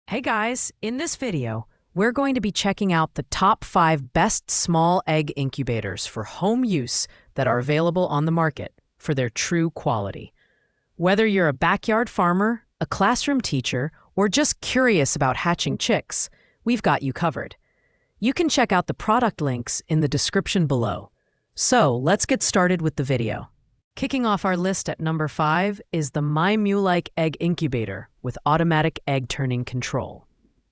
Hey guys, in this video, we're going to be checking out the top 5 best small egg incubators for home use that are available on the market for their true quality. Whether you're a backyard farmer, a classroom teacher, or just curious about hatching chicks, we've got you covered. You can check out the product links in the description below. So let's get started with the video. Kicking off our list at number 5 is the MyMuike egg incubator with automatic egg turning control.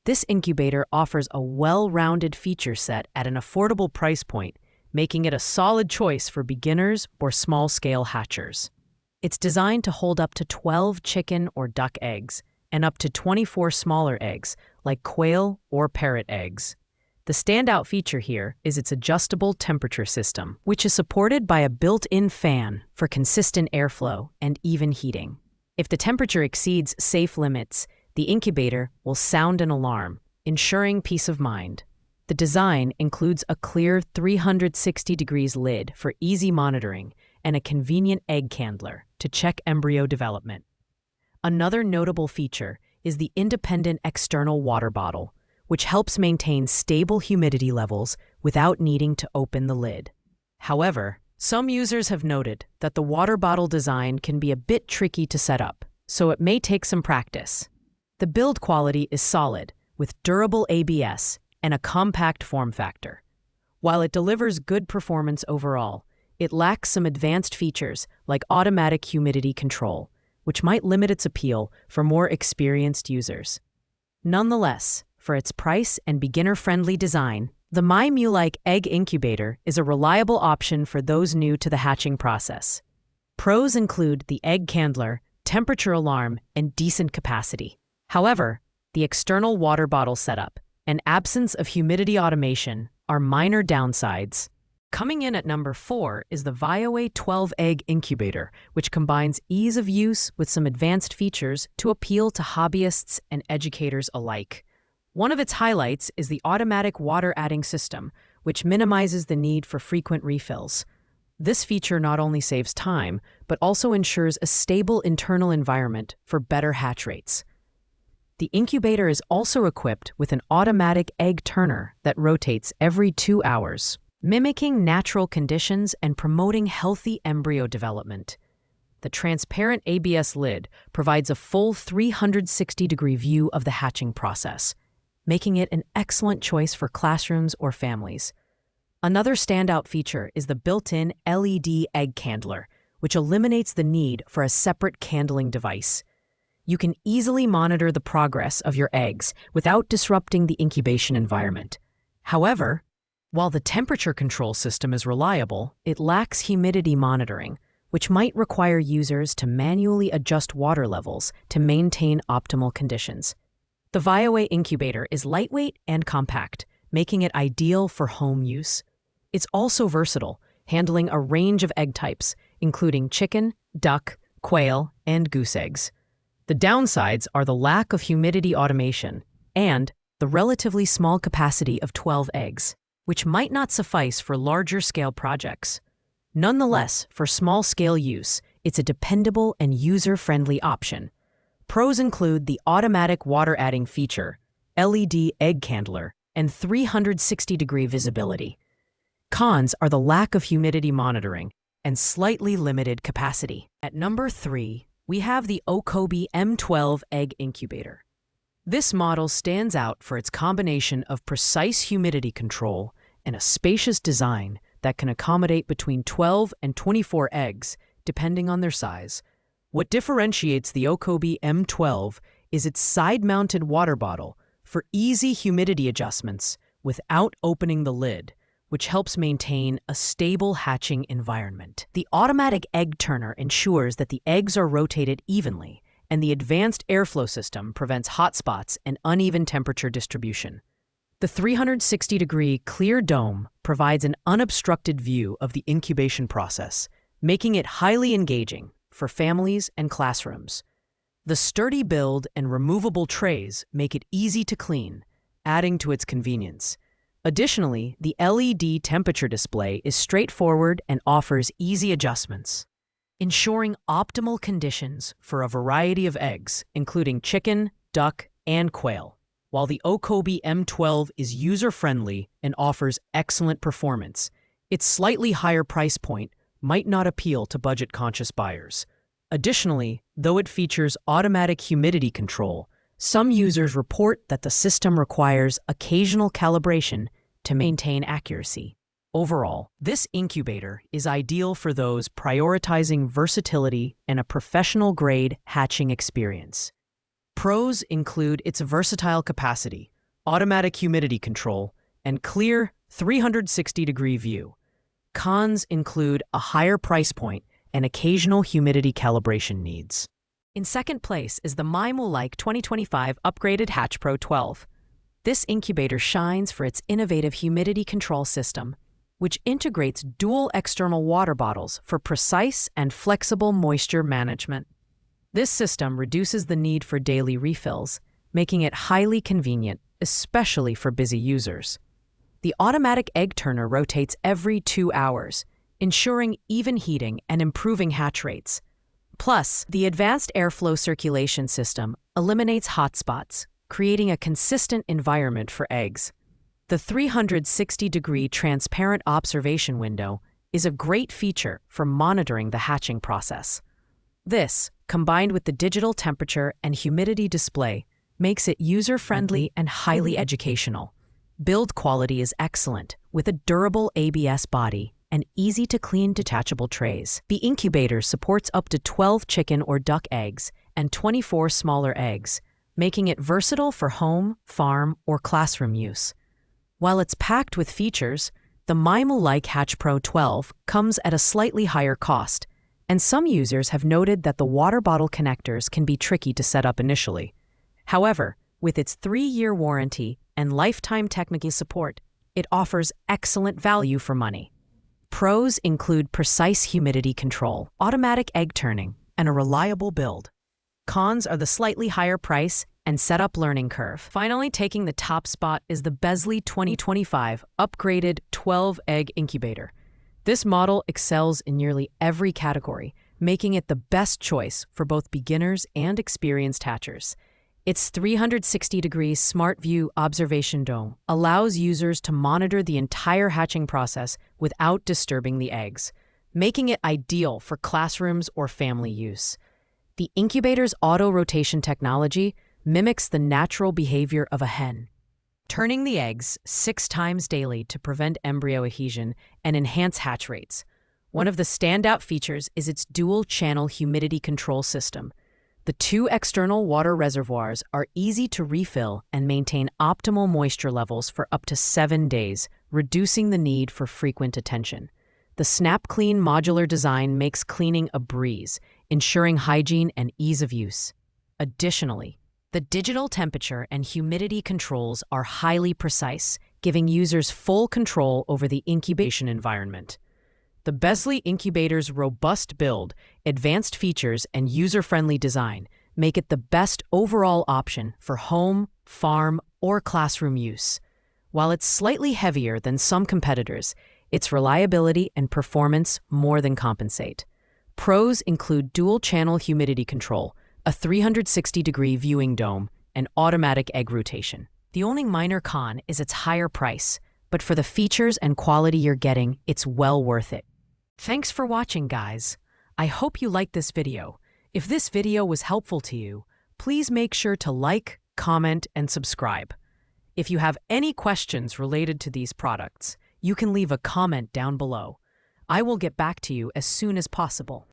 This incubator offers a well-rounded feature set at an affordable price point, making it a solid choice for beginners or small-scale hatchers. It's designed to hold up to 12 chicken or duck eggs and up to 24 smaller eggs, like quail or parrot eggs. The standout feature here is its adjustable temperature system, which is supported by a built-in fan for consistent airflow and even heating. If the temperature exceeds safe limits, the incubator will sound an alarm, ensuring peace of mind. The design includes a clear 360 degrees lid for easy monitoring and a convenient egg candler to check embryo development. Another notable feature is the independent external water bottle, which helps maintain stable humidity levels without needing to open the lid. However, some users have noted that the water bottle design can be a bit tricky to set up, so it may take some practice. The build quality is solid, with durable ABS and a compact form factor. While it delivers good performance overall, it lacks some advanced features like automatic humidity control, which might limit its appeal for more experienced users. Nonetheless, for its price and beginner-friendly design, the MyMuike egg incubator is a reliable option for those new to the hatching process. Pros include the egg candler, temperature alarm, and decent capacity. However, the external water bottle setup and absence of humidity automation are minor downsides. Coming in at number 4 is the Vioway 12-egg incubator, which combines ease of use with some advanced features to appeal to hobbyists and educators alike. One of its highlights is the automatic water-adding system, which minimizes the need for frequent refills. This feature not only saves time, but also ensures a stable internal environment for better hatch rates. The incubator is also equipped with an automatic egg turner that rotates every 2 hours, mimicking natural conditions and promoting healthy embryo development. The transparent ABS lid provides a full 360-degree view of the hatching process, making it an excellent choice for classrooms or families. Another standout feature is the built-in LED egg candler, which eliminates the need for a separate candling device. You can easily monitor the progress of your eggs without disrupting the incubation environment. However, while the temperature control system is reliable, it lacks humidity monitoring, which might require users to manually adjust water levels to maintain optimal conditions. The Vioway incubator is lightweight and compact, making it ideal for home use. It's also versatile, handling a range of egg types, including chicken, duck, quail, and goose eggs. The downsides are the lack of humidity automation and the relatively small capacity of 12 eggs, which might not suffice for larger-scale projects. Nonetheless, for small-scale use, it's a dependable and user-friendly option. Pros include the automatic water-adding feature, LED egg candler, and 360-degree visibility. Cons are the lack of humidity monitoring and slightly limited capacity. At number 3, we have the Okkobi M12 egg incubator. This model stands out for its combination of precise humidity control and a spacious design that can accommodate between 12 and 24 eggs, depending on their size. What differentiates the Okkobi M12 is its side-mounted water bottle for easy humidity adjustments without opening the lid, which helps maintain a stable hatching environment. The automatic egg turner ensures that the eggs are rotated evenly, and the advanced airflow system prevents hot spots and uneven temperature distribution. The 360-degree clear dome provides an unobstructed view of the incubation process, making it highly engaging for families and classrooms. The sturdy build and removable trays make it easy to clean, adding to its convenience. Additionally, the LED temperature display is straightforward and offers easy adjustments, ensuring optimal conditions for a variety of eggs, including chicken, duck, and quail. while the Okkobi M12 is user-friendly and offers excellent performance. Its slightly higher price point might not appeal to budget-conscious buyers. Additionally, though it features automatic humidity control, some users report that the system requires occasional calibration to maintain accuracy. Overall, this incubator is ideal for those prioritizing versatility and a professional-grade hatching experience. Pros include its versatile capacity, automatic humidity control, and clear 360-degree view. Cons include a higher price point and occasional humidity calibration needs. In second place is the MyMuike 2025 Upgraded Hatch Pro 12. This incubator shines for its innovative humidity control system, which integrates dual external water bottles for precise and flexible moisture management. This system reduces the need for daily refills, making it highly convenient, especially for busy users. The automatic egg turner rotates every 2 hours, ensuring even heating and improving hatch rates. Plus, the advanced airflow circulation system eliminates hotspots, creating a consistent environment for eggs. The 360-degree transparent observation window is a great feature for monitoring the hatching process. This, combined with the digital temperature and humidity display, makes it user-friendly and highly educational. Build quality is excellent, with a durable ABS body and easy-to-clean detachable trays. The incubator supports up to 12 chicken or duck eggs and 24 smaller eggs, making it versatile for home, farm, or classroom use. While it's packed with features, the MyMuike Hatch Pro 12 comes at a slightly higher cost, and some users have noted that the water bottle connectors can be tricky to set up initially. However, with its 3-year warranty and lifetime technical support, it offers excellent value for money. Pros include precise humidity control, automatic egg turning, and a reliable build. Cons are the slightly higher price and setup learning curve. Finally, taking the top spot is the Bezley 2025 Upgraded 12-Egg Incubator. This model excels in nearly every category, making it the best choice for both beginners and experienced hatchers. Its 360-degree Smart View observation dome allows users to monitor the entire hatching process without disturbing the eggs, making it ideal for classrooms or family use. The incubator's auto-rotation technology mimics the natural behavior of a hen, turning the eggs 6 times daily to prevent embryo adhesion and enhance hatch rates. One of the standout features is its dual-channel humidity control system. The 2 external water reservoirs are easy to refill and maintain optimal moisture levels for up to 7 days, reducing the need for frequent attention. The Snap Clean modular design makes cleaning a breeze, ensuring hygiene and ease of use. Additionally, the digital temperature and humidity controls are highly precise, giving users full control over the incubation environment. The Bezley incubator's robust build, advanced features, and user-friendly design make it the best overall option for home, farm, or classroom use. While it's slightly heavier than some competitors, its reliability and performance more than compensate. Pros include dual-channel humidity control, a 360-degree viewing dome, and automatic egg rotation. The only minor con is its higher price, but for the features and quality you're getting, it's well worth it. Thanks for watching, guys. I hope you liked this video. If this video was helpful to you, please make sure to like, comment, and subscribe. If you have any questions related to these products, you can leave a comment down below. I will get back to you as soon as possible.